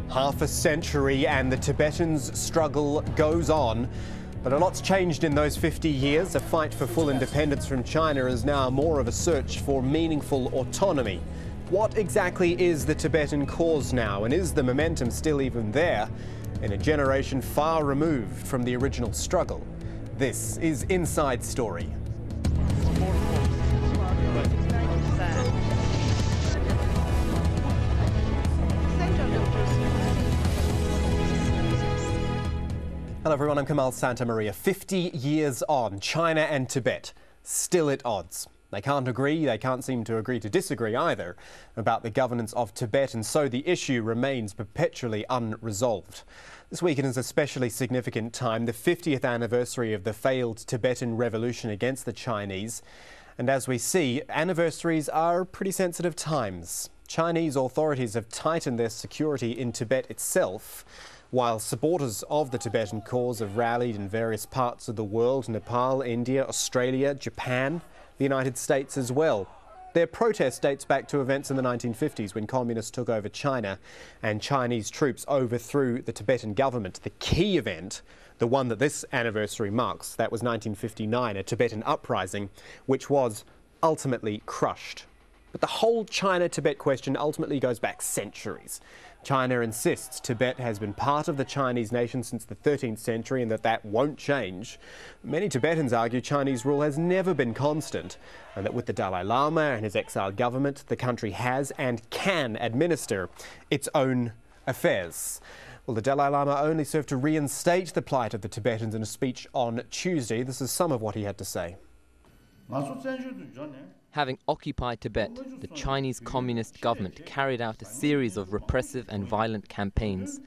Half a century and the Tibetans' struggle goes on. But a lot's changed in those 50 years. A fight for full independence from China is now more of a search for meaningful autonomy. What exactly is the Tibetan cause now, and is the momentum still even there in a generation far removed from the original struggle? This is Inside Story. Hello everyone, I'm Kamal Santamaria. 50 years on, China and Tibet still at odds. They can't agree, they can't seem to agree to disagree either about the governance of Tibet, and so the issue remains perpetually unresolved. This weekend is a especially significant time, the 50th anniversary of the failed Tibetan revolution against the Chinese. And as we see, anniversaries are pretty sensitive times. Chinese authorities have tightened their security in Tibet itself, while supporters of the Tibetan cause have rallied in various parts of the world: Nepal, India, Australia, Japan, the United States as well. Their protest dates back to events in the 1950s when communists took over China and Chinese troops overthrew the Tibetan government. The key event, the one that this anniversary marks, that was 1959, a Tibetan uprising, which was ultimately crushed. But the whole China-Tibet question ultimately goes back centuries. China insists Tibet has been part of the Chinese nation since the 13th century and that won't change. Many Tibetans argue Chinese rule has never been constant, and that with the Dalai Lama and his exiled government, the country has and can administer its own affairs. Well, the Dalai Lama only served to reinstate the plight of the Tibetans in a speech on Tuesday. This is some of what he had to say. Having occupied Tibet, the Chinese Communist government carried out a series of repressive and violent campaigns.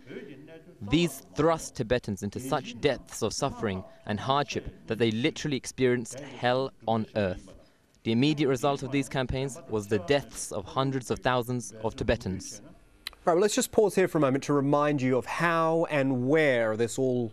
These thrust Tibetans into such depths of suffering and hardship that they literally experienced hell on earth. The immediate result of these campaigns was the deaths of hundreds of thousands of Tibetans. Right, well, let's just pause here for a moment to remind you of how and where this all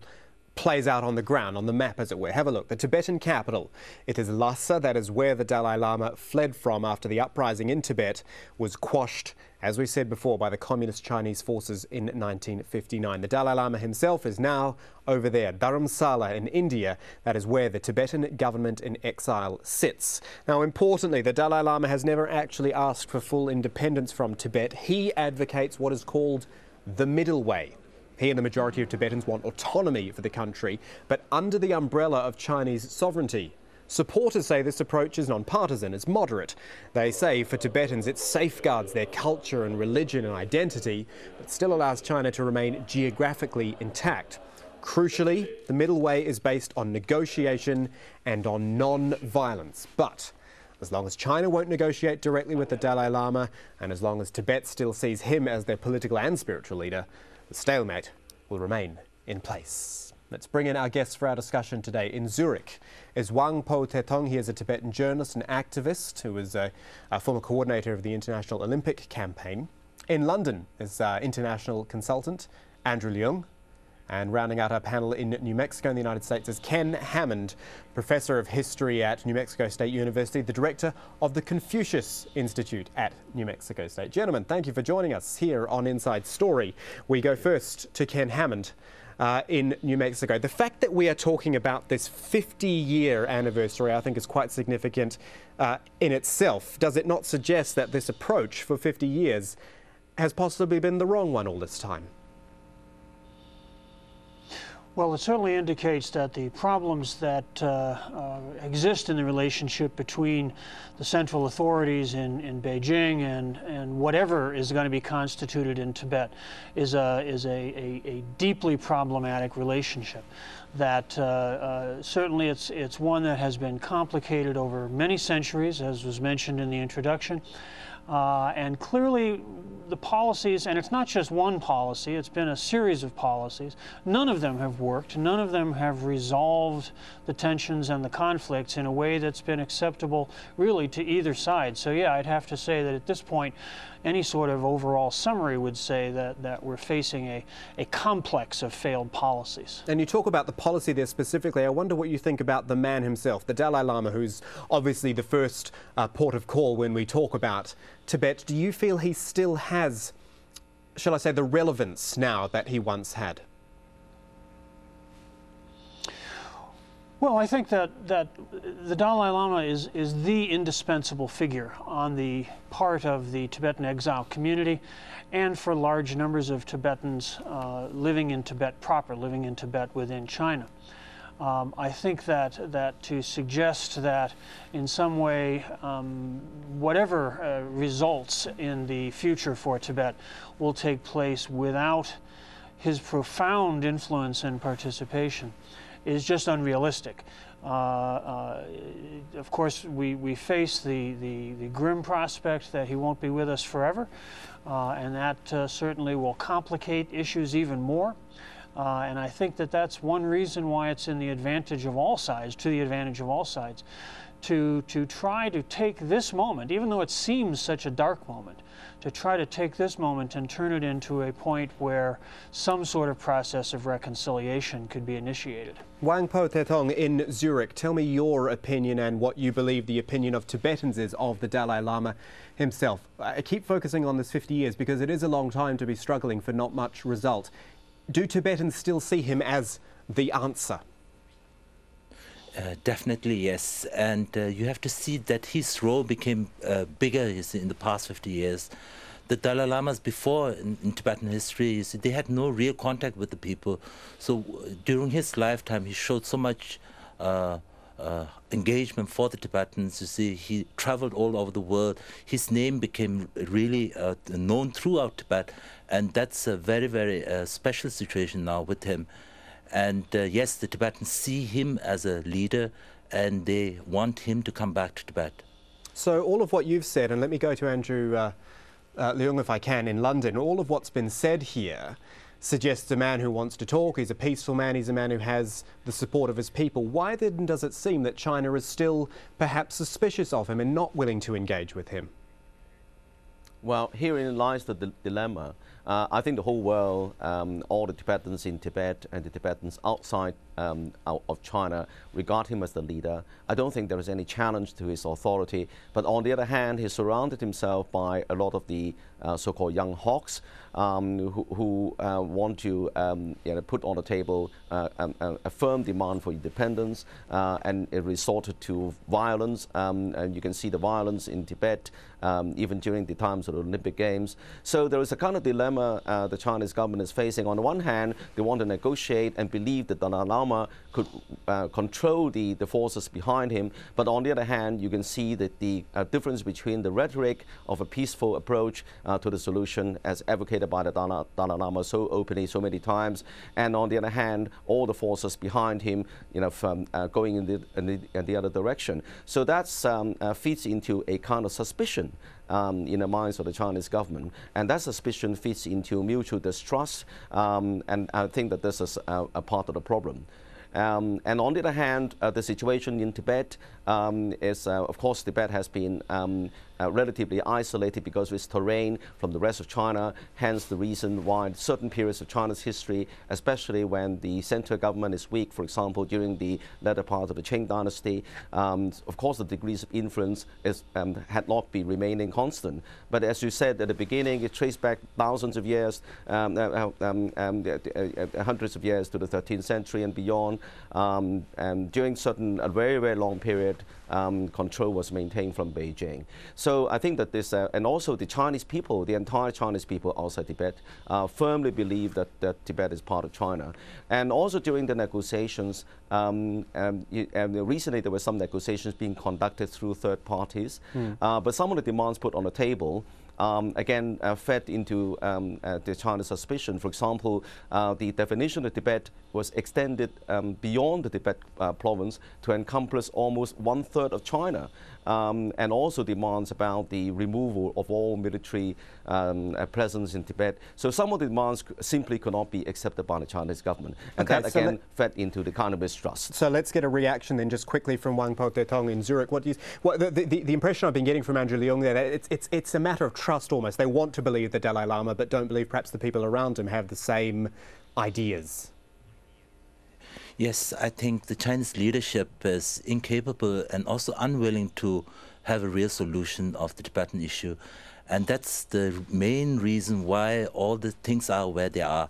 plays out on the ground, on the map as it were. Have a look. The Tibetan capital, it is Lhasa. That is where the Dalai Lama fled from after the uprising in Tibet was quashed, as we said before, by the communist Chinese forces in 1959. The Dalai Lama himself is now over there, Dharamsala in India. That is where the Tibetan government in exile sits. Now, importantly, the Dalai Lama has never actually asked for full independence from Tibet. He advocates what is called the middle way. He and the majority of Tibetans want autonomy for the country, but under the umbrella of Chinese sovereignty. Supporters say this approach is non-partisan, it's moderate. They say for Tibetans it safeguards their culture and religion and identity, but still allows China to remain geographically intact. Crucially, the middle way is based on negotiation and on non-violence. But as long as China won't negotiate directly with the Dalai Lama, and as long as Tibet still sees him as their political and spiritual leader, the stalemate will remain in place. Let's bring in our guests for our discussion today. In Zurich is Wang Po Tetong. He is a Tibetan journalist and activist who is a former coordinator of the International Olympic Campaign. In London is international consultant Andrew Leung. And rounding out our panel in New Mexico in the United States is Ken Hammond, Professor of History at New Mexico State University, the Director of the Confucius Institute at New Mexico State. Gentlemen, thank you for joining us here on Inside Story. We go first to Ken Hammond in New Mexico. The fact that we are talking about this 50-year anniversary, I think, is quite significant in itself. Does it not suggest that this approach for 50 years has possibly been the wrong one all this time? Well, it certainly indicates that the problems that exist in the relationship between the central authorities in Beijing and whatever is going to be constituted in Tibet is a deeply problematic relationship. That certainly it's one that has been complicated over many centuries, as was mentioned in the introduction. And clearly the policies, and it's not just one policy, it's been a series of policies, none of them have worked, none of them have resolved the tensions and the conflicts in a way that's been acceptable really to either side. So yeah, I'd have to say that at this point, any sort of overall summary would say that we're facing a complex of failed policies. And you talk about the policy there specifically. I wonder what you think about the man himself, the Dalai Lama, who's obviously the first port of call when we talk about Tibet. Do you feel he still has shall I say, the relevance now that he once had? Well, I think that the Dalai Lama is the indispensable figure on the part of the Tibetan exile community and for large numbers of Tibetans living in Tibet proper, living in Tibet within China. I think that to suggest that in some way whatever results in the future for Tibet will take place without his profound influence and participation is just unrealistic. Of course, we face the grim prospect that he won't be with us forever, and that certainly will complicate issues even more. And I think that that's one reason why it's in the advantage of all sides, to the advantage of all sides, to try to take this moment, even though it seems such a dark moment, to try to take this moment and turn it into a point where some sort of process of reconciliation could be initiated. Wang Po Tetong in Zurich, tell me your opinion and what you believe the opinion of Tibetans is of the Dalai Lama himself. I keep focusing on this 50 years because it is a long time to be struggling for not much result. Do Tibetans still see him as the answer? Definitely, yes. And you have to see that his role became bigger in the past 50 years. The Dalai Lamas before in Tibetan history, you see, they had no real contact with the people. So during his lifetime, he showed so much engagement for the Tibetans. You see, he traveled all over the world. His name became really known throughout Tibet. And that's a very, very special situation now with him. And yes, the Tibetans see him as a leader and they want him to come back to Tibet. So all of what you've said, and let me go to Andrew Leung if I can, in London, all of what's been said here suggests a man who wants to talk, he's a peaceful man, he's a man who has the support of his people. Why then does it seem that China is still perhaps suspicious of him and not willing to engage with him? Well, herein lies the dilemma. I think the whole world, all the Tibetans in Tibet and the Tibetans outside out of China regard him as the leader. I don't think there is any challenge to his authority. But on the other hand, he surrounded himself by a lot of the so-called young hawks who want to put on the table a firm demand for independence, and it resorted to violence. And you can see the violence in Tibet even during the times of the Olympic Games. So there is a kind of dilemma the Chinese government is facing. On the one hand, they want to negotiate and believe that Dalai Lama could control the forces behind him. But on the other hand, you can see that the difference between the rhetoric of a peaceful approach to the solution as advocated by the Dalai Lama so openly so many times, and on the other hand, all the forces behind him, from going in the other direction. So that feeds into a kind of suspicion in the minds of the Chinese government, and that suspicion feeds into mutual distrust, and I think that this is a part of the problem. And on the other hand, the situation in Tibet is, of course, Tibet has been relatively isolated because of its terrain from the rest of China, hence the reason why certain periods of China's history, especially when the central government is weak, for example, during the latter part of the Qing dynasty, of course the degrees of influence had not been remaining constant. But as you said at the beginning, it traced back thousands of years, hundreds of years to the 13th century and beyond, and during a very, very long period, control was maintained from Beijing. So I think that this, and also the Chinese people, the entire Chinese people outside Tibet, firmly believe that Tibet is part of China. And also during the negotiations, recently there were some negotiations being conducted through third parties, but some of the demands put on the table again fed into the China's suspicion. For example, the definition of Tibet was extended beyond the Tibet province to encompass almost 1/3 of China, and also demands about the removal of all military presence in Tibet. So some of the demands simply could not be accepted by the Chinese government, and that again fed into the kind of mistrust. So let's get a reaction then, just quickly, from Wang Po Tetong in Zurich. What do you? The impression I've been getting from Andrew Leung there, that it's a matter of trust almost. They want to believe the Dalai Lama, but don't believe perhaps the people around him have the same ideas. Yes, I think the Chinese leadership is incapable and also unwilling to have a real solution of the Tibetan issue. And that's the main reason why all the things are where they are.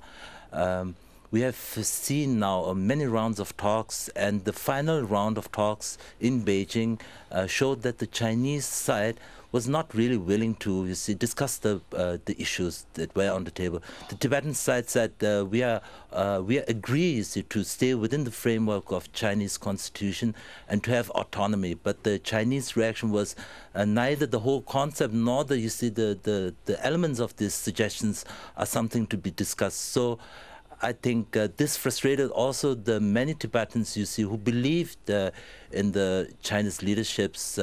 We have seen now many rounds of talks, and the final round of talks in Beijing showed that the Chinese side was not really willing to, discuss the issues that were on the table. The Tibetan side said we agree to stay within the framework of Chinese constitution and to have autonomy. But the Chinese reaction was neither the whole concept nor the elements of these suggestions are something to be discussed. So I think this frustrated also the many Tibetans, who believed in the Chinese leadership's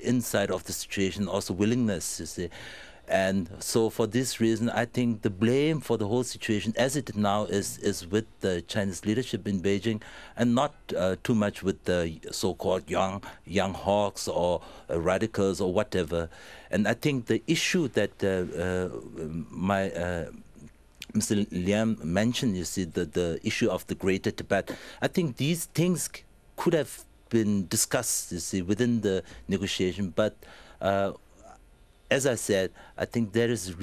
insight of the situation, also willingness, And so for this reason, I think the blame for the whole situation as it now is with the Chinese leadership in Beijing, and not too much with the so-called young hawks or radicals or whatever. And I think the issue that Mr. Liam mentioned, the issue of the Greater Tibet. I think these things could have been discussed, within the negotiation. But as I said, I think there is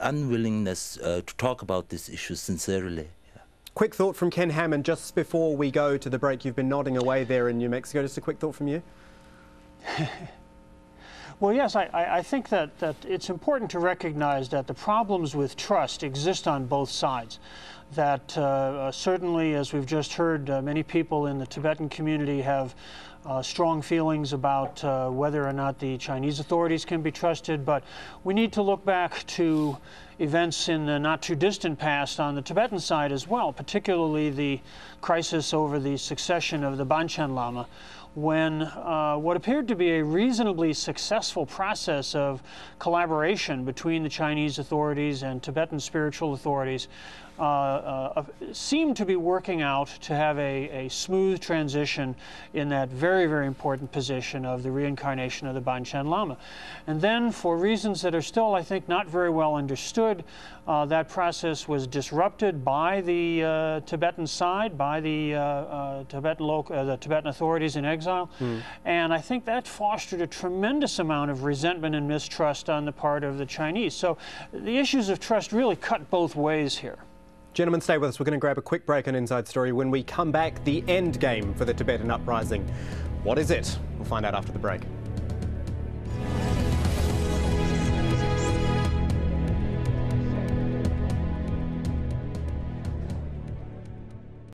unwillingness to talk about this issue sincerely. Quick thought from Ken Hammond just before we go to the break. You've been nodding away there in New Mexico. Just a quick thought from you. Well, yes, I think that it's important to recognize that the problems with trust exist on both sides. That certainly, as we've just heard, many people in the Tibetan community have strong feelings about whether or not the Chinese authorities can be trusted. But we need to look back to events in the not too distant past on the Tibetan side as well, particularly the crisis over the succession of the Banchen Lama, when what appeared to be a reasonably successful process of collaboration between the Chinese authorities and Tibetan spiritual authorities seemed to be working out to have a smooth transition in that very, very important position of the reincarnation of the Banchen Lama. And then, for reasons that are still, I think, not very well understood, that process was disrupted by the Tibetan side, by the Tibetan authorities in exile. And I think that fostered a tremendous amount of resentment and mistrust on the part of the Chinese. So the issues of trust really cut both ways here. Gentlemen, stay with us. We're going to grab a quick break on Inside Story. When we come back, the end game for the Tibetan uprising. What is it? We'll find out after the break.